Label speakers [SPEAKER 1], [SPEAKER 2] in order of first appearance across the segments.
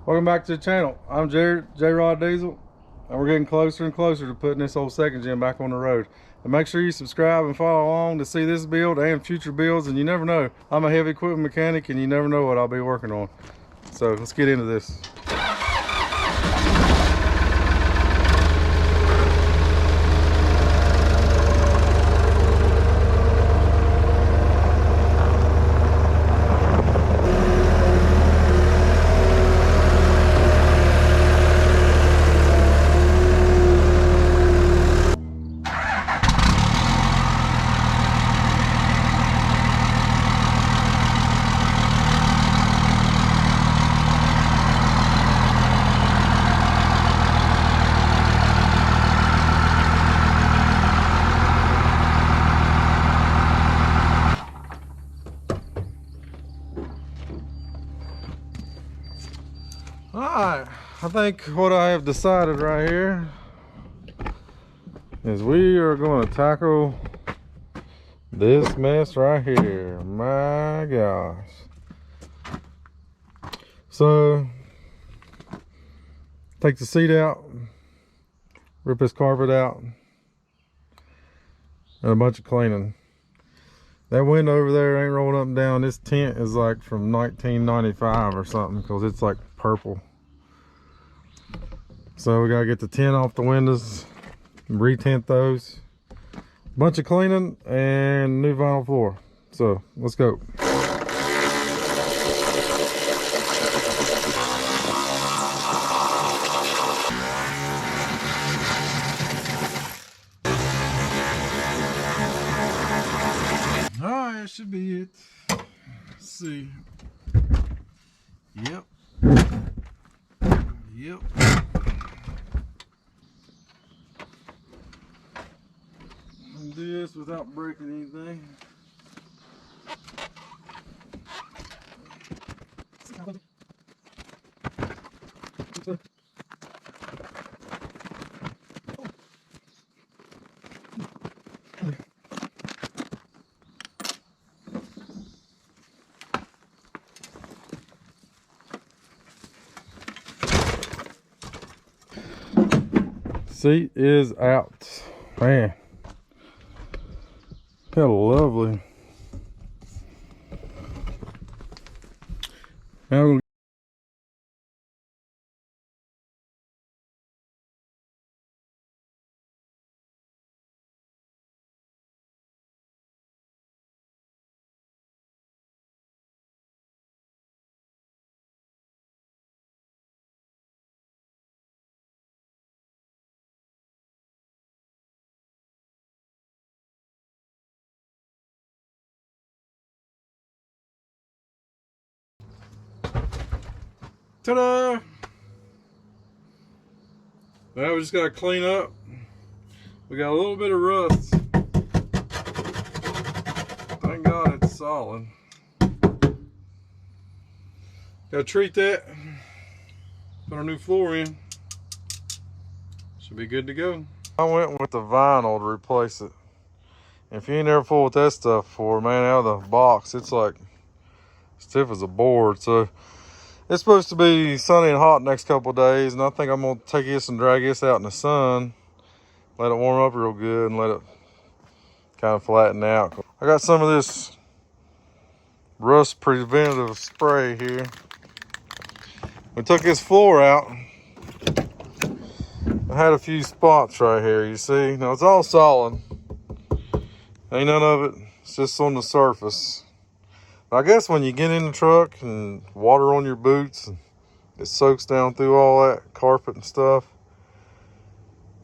[SPEAKER 1] Welcome back to the channel. I'm Jared, J-Rod Diesel, and we're getting closer and closer to putting this old second gen back on the road. And make sure you subscribe and follow along to see this build and future builds. And you never know, I'm a heavy equipment mechanic, and you never know what I'll be working on. So let's get into this. Alright, I think what I have decided right here is we are going to tackle this mess right here. My gosh. So, take the seat out, rip this carpet out, and a bunch of cleaning. That window over there ain't rolling up and down. This tent is like from 1995 or something, because it's like purple. So we gotta get the tent off the windows, re-tint those. Bunch of cleaning and new vinyl floor. So let's go. Alright, that should be it. Let's see. Yep. Yep. Do this without breaking anything. Seat is out. Man. Kind of lovely. Now we're ta-da! Now we just gotta clean up. We got a little bit of rust. Thank God it's solid. Gotta treat that. Put our new floor in. Should be good to go. I went with the vinyl to replace it. If you ain't never fooled with that stuff before, man, out of the box, it's like stiff as a board. So it's supposed to be sunny and hot next couple of days, and I think I'm gonna take this and drag this out in the sun, let it warm up real good, and let it kind of flatten out. I got some of this rust preventative spray here. We took this floor out. I had a few spots right here, you see. Now it's all solid. Ain't none of it, it's just on the surface. I guess when you get in the truck and water on your boots, and it soaks down through all that carpet and stuff.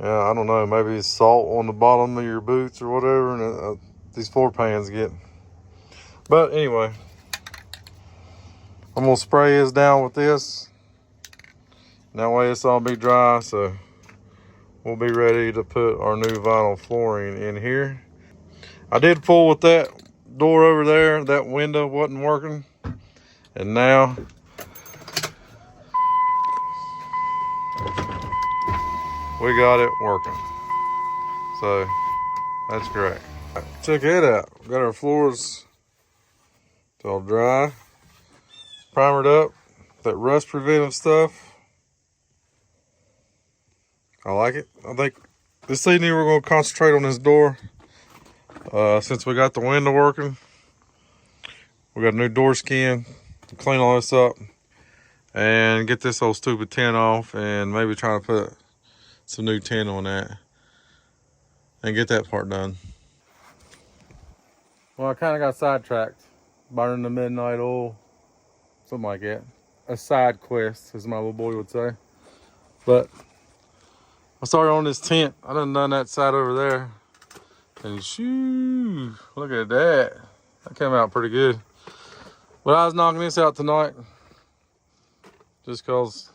[SPEAKER 1] Yeah, I don't know, maybe it's salt on the bottom of your boots or whatever, and these floor pans get. But anyway, I'm gonna spray this down with this. That way it's all be dry, so we'll be ready to put our new vinyl flooring in here. I did fool with that door over there. That window wasn't working, and now we got it working. So that's great. Check it out. Got our floors It's all dry. Primered up. That rust preventive stuff. I like it. I think this evening we're going to concentrate on this door. Since we got the window working, we got a new door skin to clean all this up and get this old stupid tint off, and maybe try to put some new tint on that and get that part done. Well, I kind of got sidetracked, burning the midnight oil, something like that. A side quest, as my little boy would say. But I started on this tent. I done that side over there. And shoo, look at that. That came out pretty good. But I was knocking this out tonight. Just cause,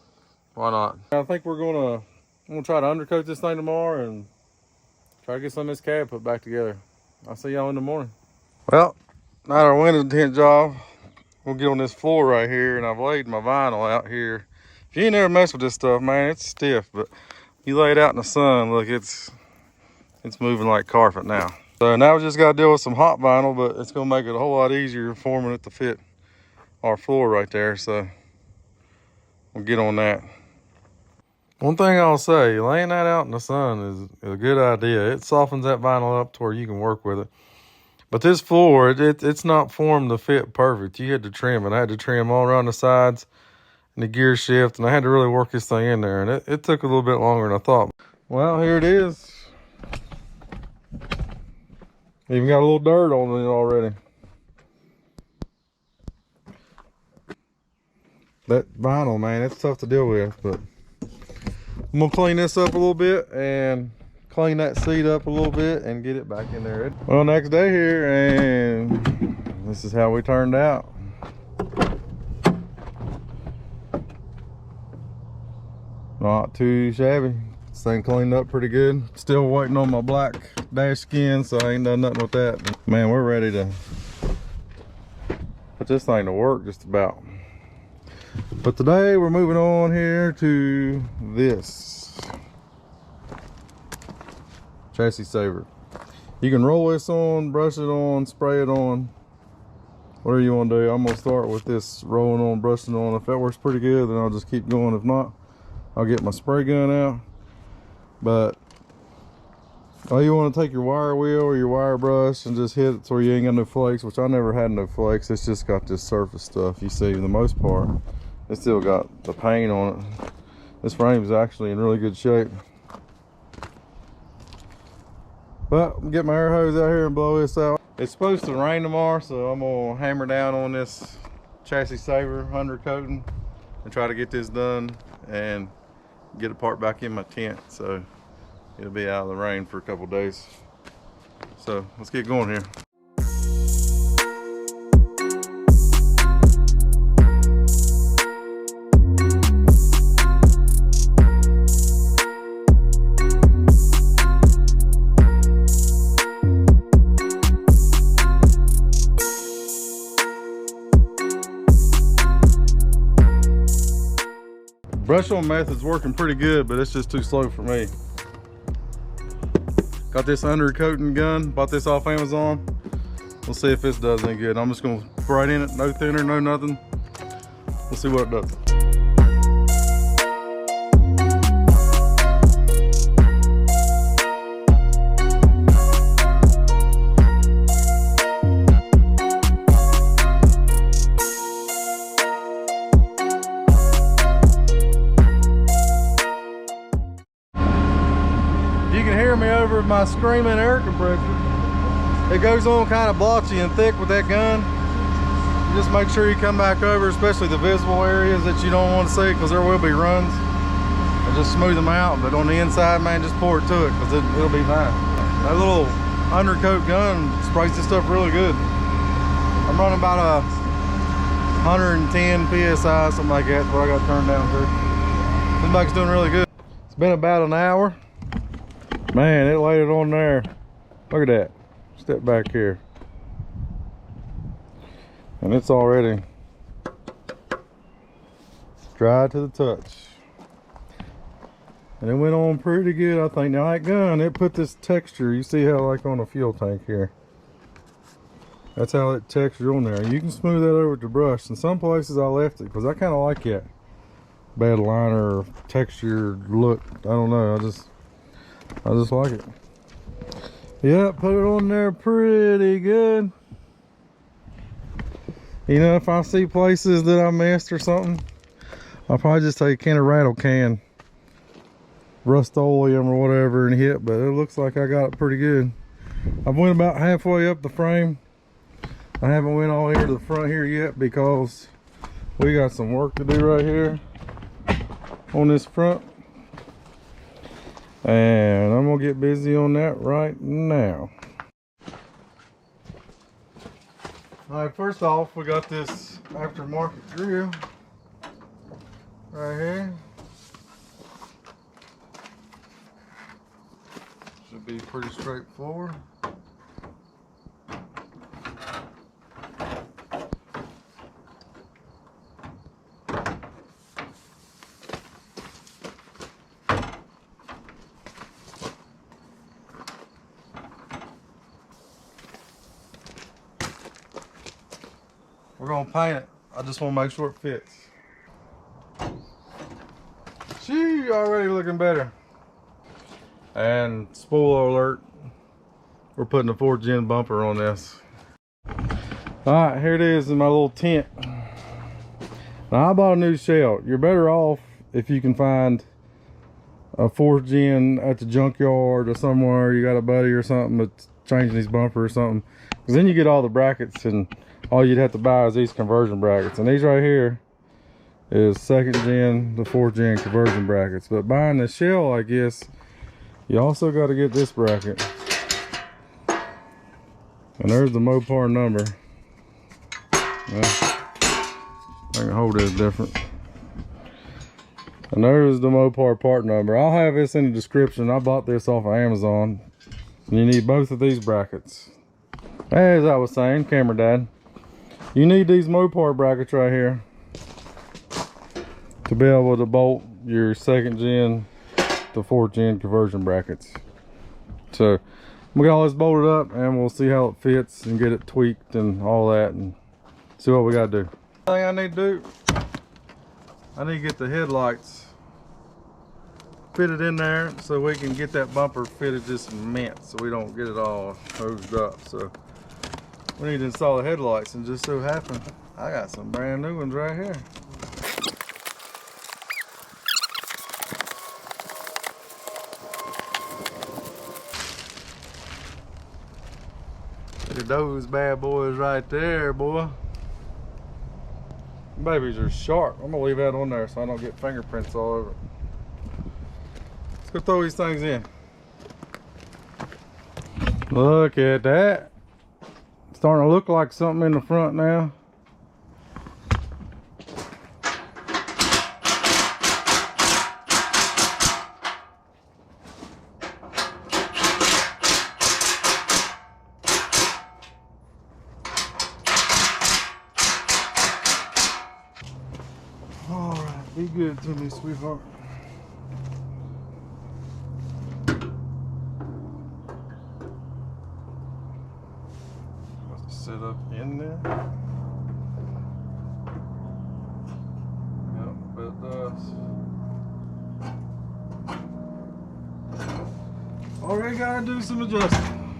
[SPEAKER 1] why not? I think I'm gonna try to undercoat this thing tomorrow and try to get some of this cab put back together. I'll see y'all in the morning. Well, now our window tint job, we'll get on this floor right here, and I've laid my vinyl out here. If you ain't never messed with this stuff, man, it's stiff, but you lay it out in the sun, look, it's moving like carpet now. So now we just gotta deal with some hot vinyl, but it's gonna make it a whole lot easier forming it to fit our floor right there. So we'll get on that. One thing I'll say, laying that out in the sun is a good idea. It softens that vinyl up to where you can work with it. But this floor, it's not formed to fit perfect. You had to trim it. I had to trim all around the sides and the gear shift, and I had to really work this thing in there, and it took a little bit longer than I thought. Well, here it is. Even got a little dirt on it already. That vinyl, man, it's tough to deal with, but I'm gonna clean this up a little bit and clean that seat up a little bit and get it back in there. Well, next day here, and this is how we turned out. Not too shabby. This thing cleaned up pretty good. Still waiting on my black dash skin, so I ain't done nothing with that. Man, we're ready to put this thing to work just about. But today we're moving on here to this chassis saver. You can roll this on, brush it on, spray it on, whatever you want to do. I'm gonna start with this rolling on, brushing on. If that works pretty good, then I'll just keep going. If not, I'll get my spray gun out. But all you want to take your wire wheel or your wire brush and just hit it so you ain't got no flakes, which I never had no flakes. It's just got this surface stuff. You see, for the most part, it's still got the paint on it. This frame is actually in really good shape. But I'm gonna get my air hose out here and blow this out. It's supposed to rain tomorrow, so I'm gonna hammer down on this chassis saver undercoating and try to get this done and get a part back in my tent, so it'll be out of the rain for a couple days. So let's get going here. Brush on method's working pretty good, but it's just too slow for me. Got this undercoating gun, bought this off Amazon. We'll see if this does any good. I'm just gonna put right in it, no thinner, no nothing. We'll see what it does. Over my screaming air compressor. It goes on kind of blotchy and thick with that gun. Just make sure you come back over, especially the visible areas that you don't want to see, because there will be runs. And just smooth them out, but on the inside, man, just pour it to it, because it'll be fine. That little undercoat gun sprays this stuff really good. I'm running about 110 PSI, something like that, what I got turned down to. This bike's doing really good. It's been about an hour. Man, it laid it on there. Look at that. Step back here. And it's already dry to the touch. And it went on pretty good, I think. Now that gun, it put this texture, you see how like on a fuel tank here. That's how it textures on there. You can smooth that over with the brush. In some places I left it because I kind of like that bad liner textured look. I don't know. I just like it. Yeah, put it on there pretty good. You know, if I see places that I missed or something, I'll probably just take a can of rattle can, Rust-Oleum or whatever, and hit. But it looks like I got it pretty good. I've went about halfway up the frame. I haven't went all here to the front here yet because we got some work to do right here on this front. And I'm gonna get busy on that right now. All right, first off, we got this aftermarket grill right here. Should be pretty straightforward. We're gonna paint it. I just want to make sure it fits. She already looking better. And spoiler alert, we're putting a 4th gen bumper on this. Alright, here it is in my little tent. Now I bought a new shell. You're better off if you can find a 4th gen at the junkyard or somewhere. You got a buddy or something that's changing these bumpers or something. Because then you get all the brackets, and all you'd have to buy is these conversion brackets. And these right here is 2nd gen to 4th gen conversion brackets. But buying the shell, I guess, you also got to get this bracket. And there's the Mopar number. Yeah, I can hold it different. And there's the Mopar part number. I'll have this in the description. I bought this off of Amazon. And you need both of these brackets. As I was saying, camera died. You need these Mopar brackets right here to be able to bolt your 2nd gen to 4th gen conversion brackets. So we got all this bolted up, and we'll see how it fits and get it tweaked and all that, and see what we got to do. The thing I need to do, I need to get the headlights fitted in there so we can get that bumper fitted to cement so we don't get it all hosed up. So we need to install the headlights, and just so happen I got some brand new ones right here. Look at those bad boys right there, boy. Babies are sharp. I'm gonna leave that on there so I don't get fingerprints all over it. Let's go throw these things in. Look at that. Starting to look like something in the front now. All right, be good to me, sweetheart. Set up in there. Yep, it does. Already gotta do some adjusting.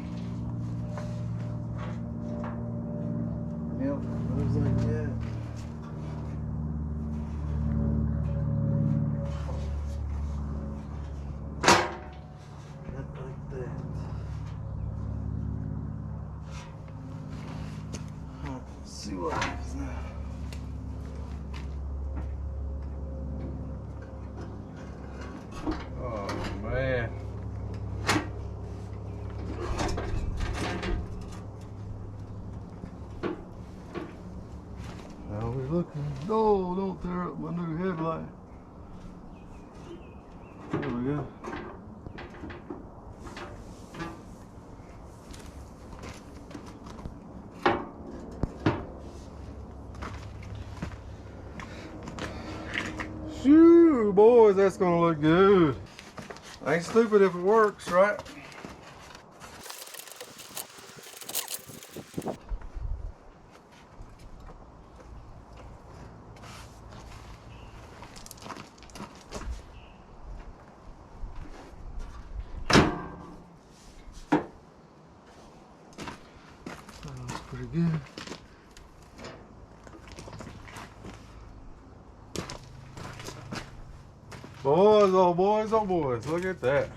[SPEAKER 1] Yep, moves like that. See what happens now. Oh man. How we looking? No, don't tear up my new headlight. There we go. Shoo, boys, that's gonna look good. Ain't stupid if it works, right? pretty good. Boys, oh boys, oh boys, look at that.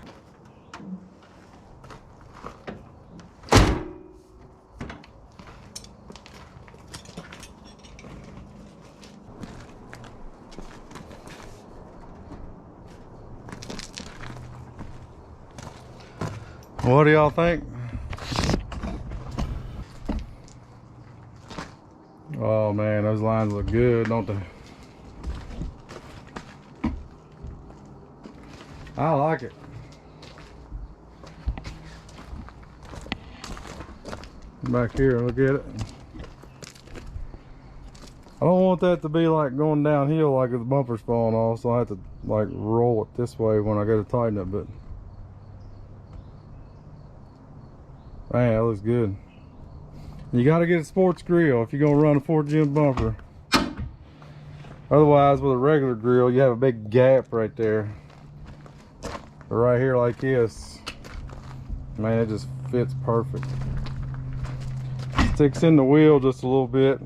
[SPEAKER 1] What do y'all think? Oh man, those lines look good, don't they? I like it. Back here, look at it. I don't want that to be like going downhill like the bumper's falling off, so I have to like roll it this way when I go to tighten it, but man, that looks good. You gotta get a sports grill if you're gonna run a Fort Jim bumper. Otherwise, with a regular grill, you have a big gap right there. But right here like this, man, it just fits perfect. Sticks in the wheel just a little bit.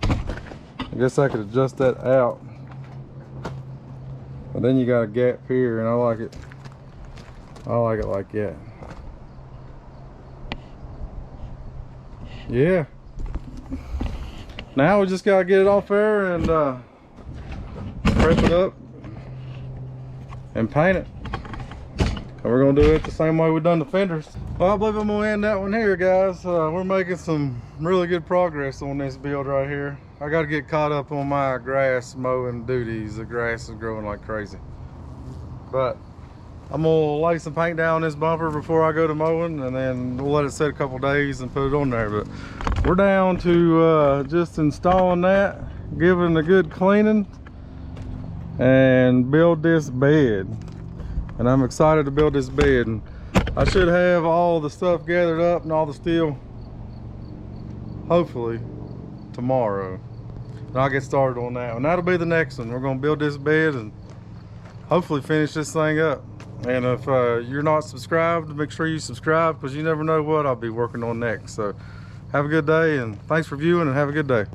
[SPEAKER 1] I guess I could adjust that out. But then you got a gap here, and I like it. I like it like that. Yeah. Now we just gotta get it off there and prep it up and paint it. And we're gonna do it the same way we've done the fenders. Well, I believe I'm gonna end that one here, guys. We're making some really good progress on this build right here. I gotta get caught up on my grass mowing duties. The grass is growing like crazy. But I'm gonna lay some paint down this bumper before I go to mowing, and then we'll let it sit a couple days and put it on there. But we're down to just installing that, giving it a good cleaning, and build this bed. And I'm excited to build this bed. And I should have all the stuff gathered up and all the steel, hopefully tomorrow. And I'll get started on that. And that'll be the next one. We're gonna build this bed and hopefully finish this thing up. And if you're not subscribed, make sure you subscribe, because you never know what I'll be working on next. So have a good day, and thanks for viewing, and have a good day.